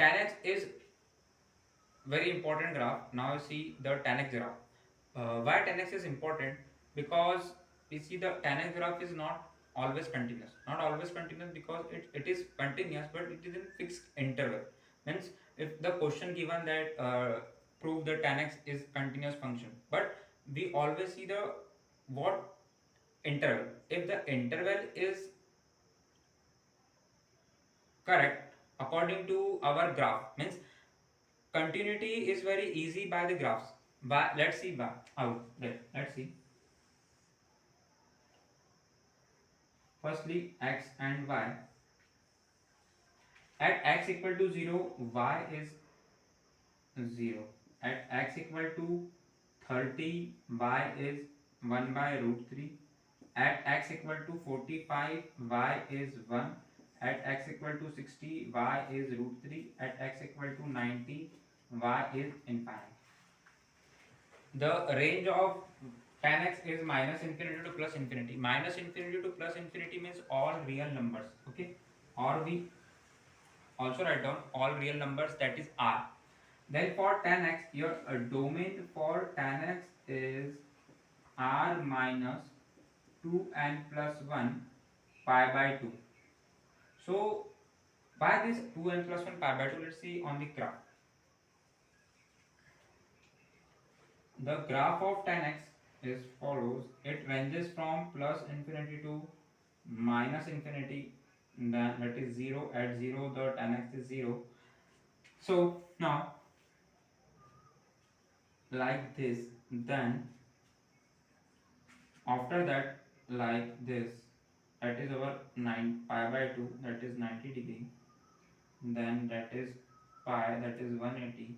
tan x is very important graph. Now you see the tan x graph. Why tan x is important? Because we see the tan x graph is not always continuous. Not always continuous because it is continuous, but it is in fixed interval. Means if the question given that prove the tan x is continuous function, but we always see the what interval. If the interval is correct according to our graph, means continuity is very easy by the graphs. By, let's see by how. Let's see. Firstly, x and y. At x equal to 0, y is 0. At x equal to 30, y is 1 by root 3. At x equal to 45, y is 1. At x equal to 60, y is root 3. At x equal to 90, y is infinite. The range of tan x is minus infinity to plus infinity. Minus infinity to plus infinity means all real numbers. Okay, or we also write down all real numbers, that is r. Then for tan x, your domain for tan x is r minus 2n plus 1 pi by 2. So by this 2n plus 1 pi by 2, let's see on the graph. The graph of tan x is follows. It ranges from plus infinity to minus infinity. Then that is 0. At 0, the tan x is 0. So now like this. Then after that like this. That is our 9 pi by 2. That is 90 degree. Then that is pi. That is 180.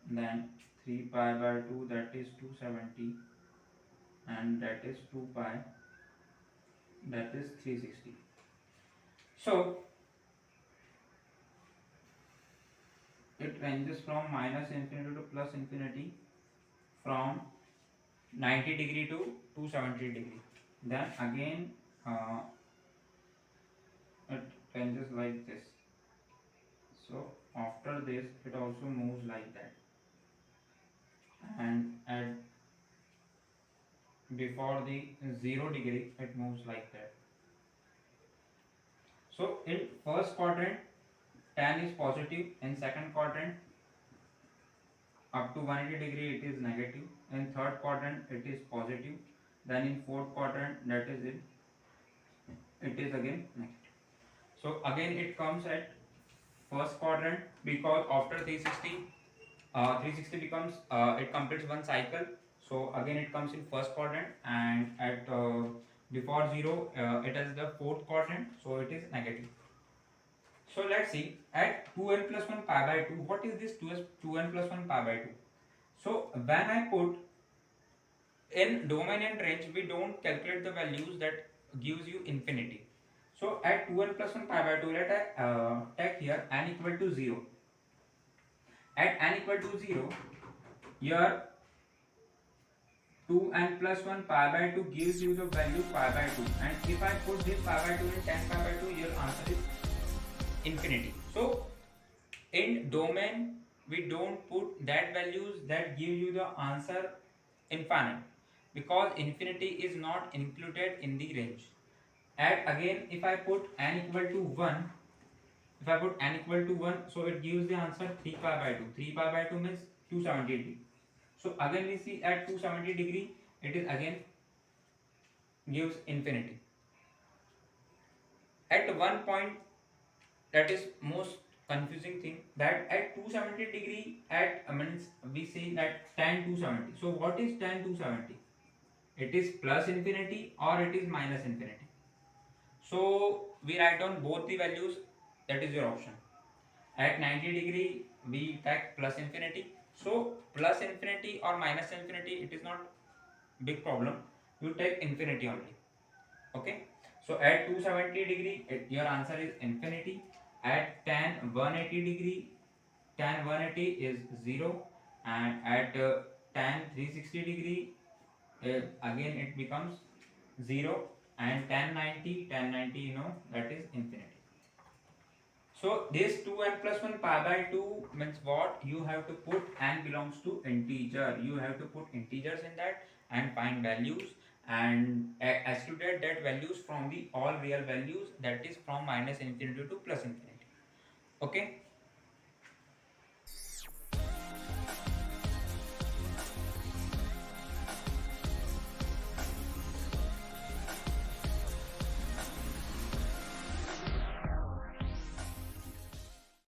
Then 3 pi by 2. That is 270. And that is 2 pi. That is 360. So it ranges from minus infinity to plus infinity, from 90 degree to 270 degree. Then again it ranges like this. So after this it also moves like that, and at before the 0 degree it moves like that. So in first quadrant tan is positive, in second quadrant up to 180 degree it is negative, in third quadrant it is positive, then in fourth quadrant that is it is again negative. So again it comes at first quadrant, because after 360 becomes it completes one cycle. So again it comes in first quadrant, and at before 0 it is the fourth quadrant, so it is negative. So let's see at 2n plus 1 pi by 2. What is this 2n plus 1 pi by 2? So when I put in domain and range, we don't calculate the values that gives you infinity. So at 2n plus 1 pi by 2, let I take here n equal to 0. At n equal to 0, your 2n plus 1 pi by 2 gives you the value pi by 2. And if I put this pi by 2 in tan pi by 2, your answer is infinity. So in domain, we don't put that values that give you the answer infinite, because infinity is not included in the range. And again, if I put n equal to 1, if I put n equal to 1, so it gives the answer 3 pi by 2. 3 pi by 2 means 270 degree. So again we see at 270 degree, it is again gives infinity. At one point, that is most confusing thing, that at 270 degree at means we say that tan 270. So what is tan 270? It is plus infinity or it is minus infinity. So we write down both the values, that is your option. At 90 degree we take plus infinity. So plus infinity or minus infinity, it is not big problem, you take infinity only. Okay, so at 270 degree your answer is infinity. At tan 180 degree, tan 180 is 0. And at tan 360 degree, again it becomes 0. And tan 90 that is infinity. So this 2n plus 1 pi by 2 means what? You have to put n belongs to integer. You have to put integers in that and find values and excluded that values from the all real values, that is from minus infinity to plus infinity. Okay.